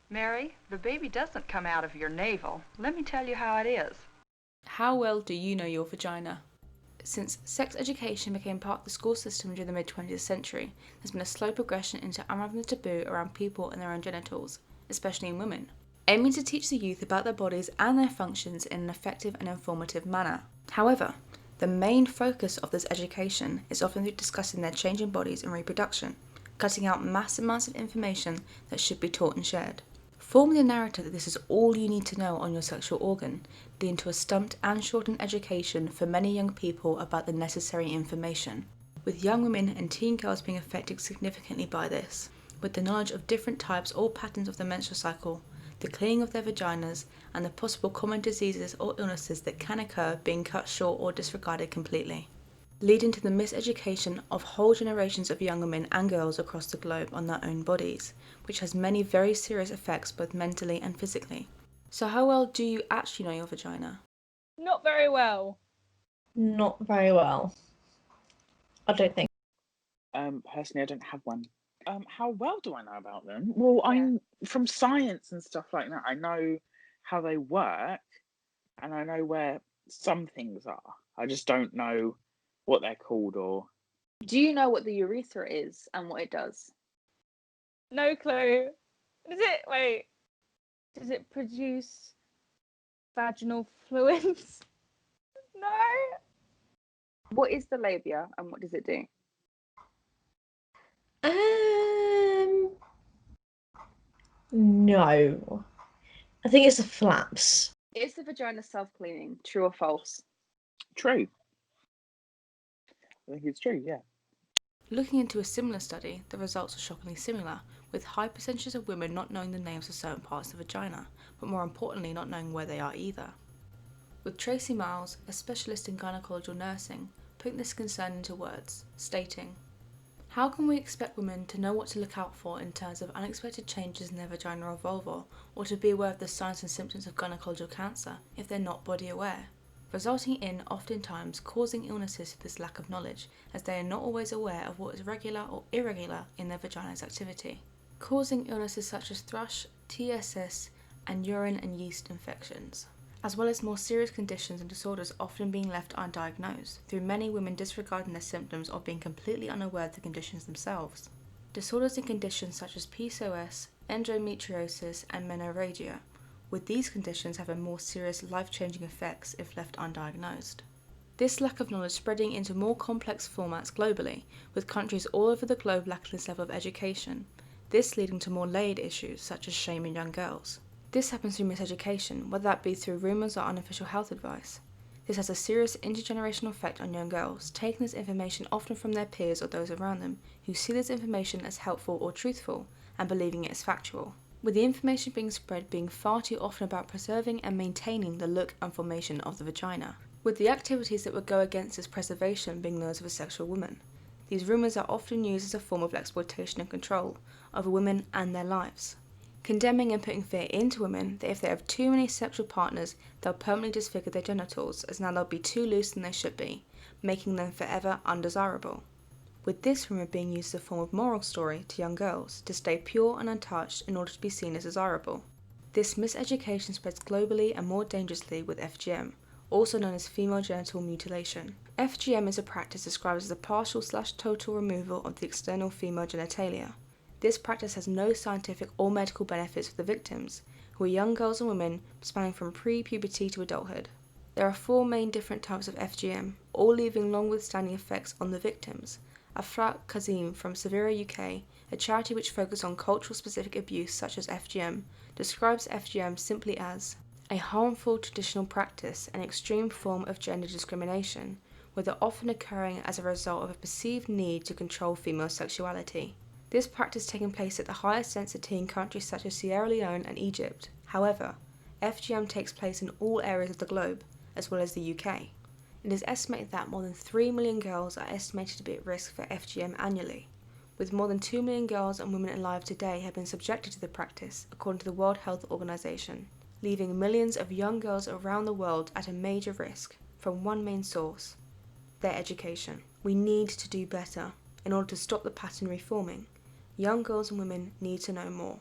Mary, the baby doesn't come out of your navel. Let me tell you how it is. How well do you know your vagina? Since sex education became part of the school system during the mid-20th century, there's been a slow progression into unraveling the taboo around people and their own genitals, especially in women, aiming to teach the youth about their bodies and their functions in an effective and informative manner. However, the main focus of this education is often through discussing their changing bodies and reproduction, cutting out massive amounts of information that should be taught and shared. Forming the narrative that this is all you need to know on your sexual organ, leading to a stumped and shortened education for many young people about the necessary information, with young women and teen girls being affected significantly by this, with the knowledge of different types or patterns of the menstrual cycle, the cleaning of their vaginas, and the possible common diseases or illnesses that can occur being cut short or disregarded completely, leading to the miseducation of whole generations of young women and girls across the globe on their own bodies, which has many very serious effects both mentally and physically. So how well do you actually know your vagina? Not very well. Not very well. I don't think. Personally, I don't have one. How well do I know about them? Well, I'm from science and stuff like that. I know how they work, and I know where some things are. I just don't know what they're called or. Do you know what the urethra is and what it does? No clue. Does it produce vaginal fluids? No. What is the labia and what does it do? No. I think it's the flaps. Is the vagina self-cleaning? True or false? True. I think it's true, yeah. Looking into a similar study, the results are shockingly similar, with high percentages of women not knowing the names of certain parts of the vagina, but more importantly not knowing where they are either. With Tracy Miles, a specialist in gynecological nursing, putting this concern into words, stating, "How can we expect women to know what to look out for in terms of unexpected changes in their vagina or vulva, or to be aware of the signs and symptoms of gynecological cancer if they're not body aware?" Resulting in, oftentimes, causing illnesses through this lack of knowledge, as they are not always aware of what is regular or irregular in their vagina's activity, causing illnesses such as thrush, TSS, and urine and yeast infections, as well as more serious conditions and disorders often being left undiagnosed, through many women disregarding their symptoms or being completely unaware of the conditions themselves. Disorders and conditions such as PCOS, endometriosis, and menorrhagia, with these conditions having more serious life-changing effects if left undiagnosed. This lack of knowledge spreading into more complex formats globally, with countries all over the globe lacking this level of education, this leading to more layered issues such as shame in young girls. This happens through miseducation, whether that be through rumours or unofficial health advice. This has a serious intergenerational effect on young girls, taking this information often from their peers or those around them, who see this information as helpful or truthful, and believing it is factual, with the information being spread being far too often about preserving and maintaining the look and formation of the vagina, with the activities that would go against this preservation being those of a sexual woman. These rumours are often used as a form of exploitation and control over women and their lives, condemning and putting fear into women that if they have too many sexual partners, they'll permanently disfigure their genitals, as now they'll be too loose than they should be, making them forever undesirable, with this rumour being used as a form of moral story to young girls to stay pure and untouched in order to be seen as desirable. This miseducation spreads globally and more dangerously with FGM, also known as female genital mutilation. FGM is a practice described as the partial/total removal of the external female genitalia. This practice has no scientific or medical benefits for the victims, who are young girls and women spanning from pre-puberty to adulthood. There are 4 main different types of FGM, all leaving long-withstanding effects on the victims. Afra Kazim from Severa UK, a charity which focuses on cultural-specific abuse such as FGM, describes FGM simply as a harmful traditional practice and extreme form of gender discrimination, with it often occurring as a result of a perceived need to control female sexuality. This practice taking place at the highest density in countries such as Sierra Leone and Egypt. However, FGM takes place in all areas of the globe, as well as the UK. It is estimated that more than 3 million girls are estimated to be at risk for FGM annually, with more than 2 million girls and women alive today have been subjected to the practice, according to the World Health Organization, leaving millions of young girls around the world at a major risk from one main source: their education. We need to do better in order to stop the pattern reforming. Young girls and women need to know more.